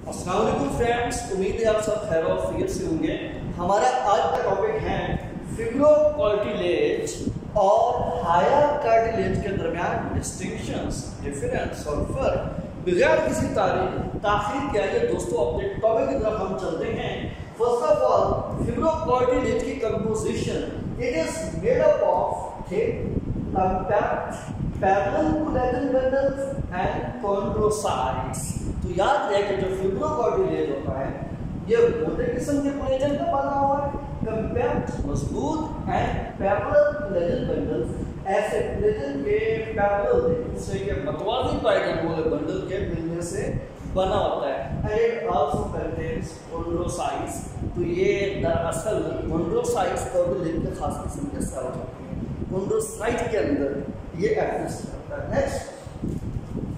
अस्सलाम वालेकुम फ्रेंड्स, उम्मीद है आप सब खैर और खैरियत से होंगे। हमारा आज का टॉपिक है फिब्रोकार्टिलेज और हायर कार्टिलेज के दरमियान डिस्टिंक्शंस, डिफरेंस और फर्क। बगैर किसी ताखीर के आगे दोस्तों अपने टॉपिक की तरफ हम चलते हैं। फर्स्ट ऑफ ऑल, फिब्रोकार्टिलेज की composition, it is made up of thick compact parallel collagen bundles and chondrocytes। तो याद रहे कि जो फिब्रोकार्टिलेज होता है ये मोटे किस्म के कोलेजन का बना हुआ है, कंपैक्ट मजबूत एंड पैरेलल कोलेजन बंडल्स, ऐसे कोलेजन के पैरेलल एक दूसरे के मतवाजी पाए जाने वाले बंडल के मिलने से बना होता है। And it also contains chondrocytes। तो ये दरअसल chondrocytes कार्टिलेज के खास किस्म के सेल होते हैं, chondrocyte के अंदर ये एग्जिस्ट करता है। नेक्स्ट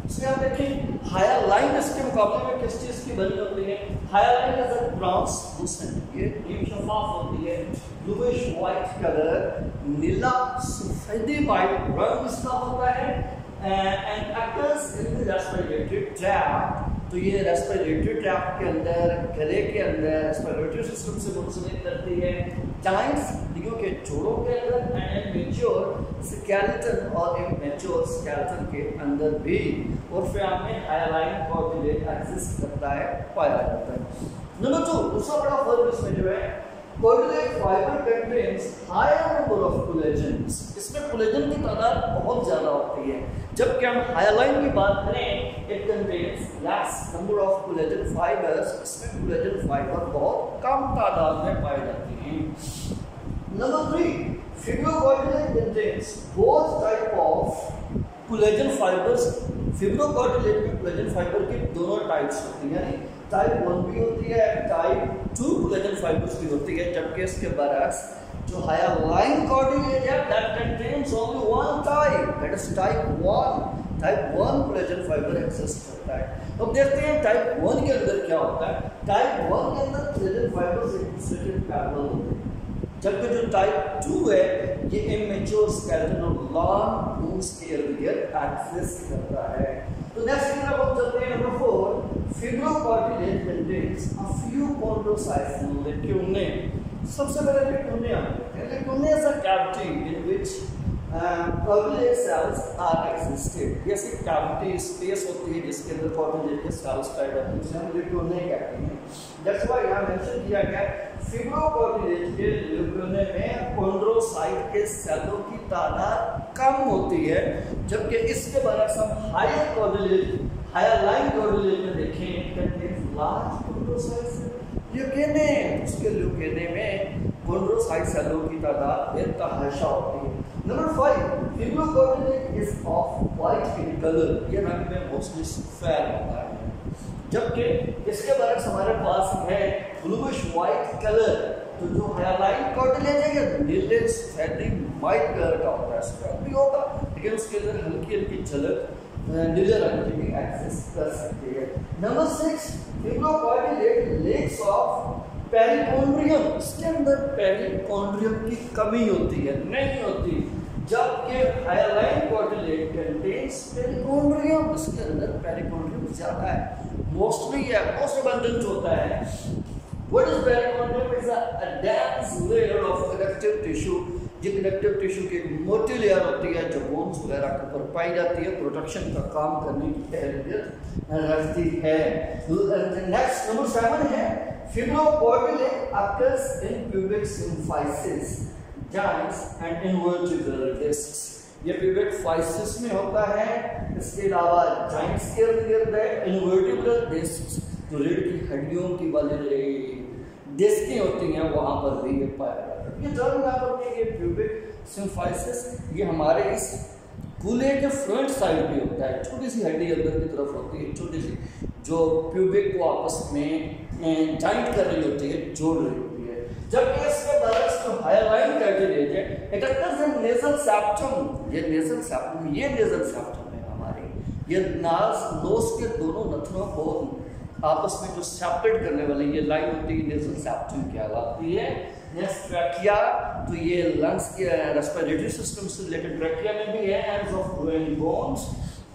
इसमें आप देखें हायर लाइन इसके मुकाबले में किस चीज की बनी होती है। Hyaline is a translucent, ये शफाफ होती है, ब्लूइश व्हाइट कलर, नीला सफेदी व्हाइट रंग इसका होता है and occurs in the respiratory tract. तो ये रेस्पिरेटरी ट्रैक्ट के अंदर, गले के अंदर, रेस्पिरेटरी सिस्टम से मुंसलिक करती है, जॉइंट्स हड्डियों के जोड़ों के अंदर एंड मैच्योर स्केलेटन और इमैच्योर स्केलेटन के अंदर भी, और फिर में हाइलाइन कार्टिलेज एग्जिस्ट करता है, पाया जाता है। नंबर 2, दूसरा बड़ा फर्क इसमें जो है, cartilage fibre contains higher number of collagens. इसमें कोलेजन की तादाद बहुत ज्यादा होती है, जबकि हम हाइलाइन की बात करें it contains less number of collagen fibres. इसमें कोलेजन फाइबर बहुत कम तादाद में पाए जाते हैं। Number 3, fibrocartilage contains both type of collagen fibres. Fibrocartilage में कोलेजन फाइबर की दोनों टाइप्स होती हैं, यानी टाइप 1 भी होती है, टाइप 2 कोलेजन फाइबर्स भी होती है, जबकि इसके बरअक्स जो हाइलाइन कार्टिलेज है that contains only one type, that is type 1। Type 1 collagen fibre exist करता है। अब देखते हैं टाइप 1 के अंदर क्या होता है। टाइप 1 के अंदर कोलेजन फाइबर्स एक दूसरे के पैरेलल होते हैं, जबकि जो टाइप 2 है ये इमैच्योर स्केलेटन और लॉन्ग बोन्स के इर्द-गिर्द एक्सिस्ट करता है। तो नेक्स्ट की तरफ हम चलते हैं। Number 4, fibrocartilage contains a few chondrocytes, lacunae. सबसे पहले लेक्यूने आते हैं। Lacunae is a cavity in which cartilage cells are existed. ऐसी कैविटी स्पेस होती है जिसके अंदर कार्टिलेज के सेल्स पैदा होते हैं, जिसे हम लेक्यूने कहते हैं। दैट्स व्हाई यहां मेंशन किया गया फिब्रोकार्टिलेज के लेक्यूने में chondrocyte के सेलों की तादाद कम होती है, जबकि इसके बरअक्स हम हायर कार्टिलेज, हाइलाइन कार्टिलेज में देखें कंटेन्स लार्ज chondrocytes। ल्यूकेने, उसके ल्यूकेने में chondrocyte सेलों की तादाद बेतहाशा होती है। Number 5, fibrocartilage is of white in colour, ये रंग में मोस्टली सफेद होता है, जबकि इसके बरअक्स हमारे पास है ब्लूइश व्हाइट कलर। तो जो हाइलाइन कार्टिलेज है ये नीले सफेदी व्हाइट कलर का होता है, सफेद भी होगा लेकिन उसके अंदर हल्की हल्की झलक नीले रंग की भी एक्सेस कर सकती है। Number 6, fibrocartilage lacks of perichondrium. इसके अंदर पेरिकोन्ड्रियम की कमी होती है, नहीं होती, जबकि हाइलाइन कार्टिलेज कंटेन्स पेरिकोन्ड्रियम। इसके अंदर पेरिकोन्ड्रियम ज्यादा है, मोस्टली है, मोस्ट अबंडेंट होता है। What is perichondrium? It's a dense layer of connective tissue। ये कनेक्टिव टिश्यू की एक मोटी लेयर होती है जो बोन्स वगैरह के ऊपर पाई जाती है, प्रोटेक्शन का काम करने की अहलियत रखती है। नेक्स्ट नंबर 7 है fibrocartilage occurs in pubic symphysis, joints and invertebral discs. ये प्यूबिक फाइसिस में होता है, इसके अलावा जॉइंट्स के इर्द-गिर्द है, इनवर्टिब्रल डिस्क्स जो रीढ़ की हड्डियों की वाली डिस्कें होती हैं वहां पर भी ये पाया जाता है। ये जब याद रखिए कि प्यूबिक सिम्फाइसिस ये हमारे इस कूल्हे के फ्रंट साइड पे होता है, छोटी सी हड्डी अंदर की तरफ होती है, छोटी सी, जो प्यूबिक को आपस में जॉइंट कर रही होती है, जोड़ रही होती है। जबकि इसके बरअक्स जो हाइलाइन कार्टिलेज है it occurs in nasal septum. ये नेजल सेप्टम, ये नेजल सेप्टम है हमारी, ये नोज के दोनों नथनों को आपस में जो सेपरेट करने वाली ये लाइन होती है नेजल सेप्टम कहलाती है। नेक्स्ट ट्रैकिया, तो ये लंग्स के रेस्पिरेटरी सिस्टम से रिलेटेड ट्रैकिया में भी है, एंड्स ऑफ ग्रोइंग बोन्स।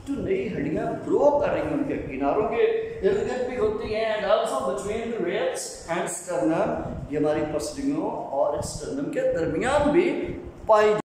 जो नई हड्डियां ग्रो कर रही हैं उनके किनारों के इर्द गिर्द भी होती है and also between the ribs and sternum, ये हमारी पसलियों और स्टर्नम के दरमियान भी पाई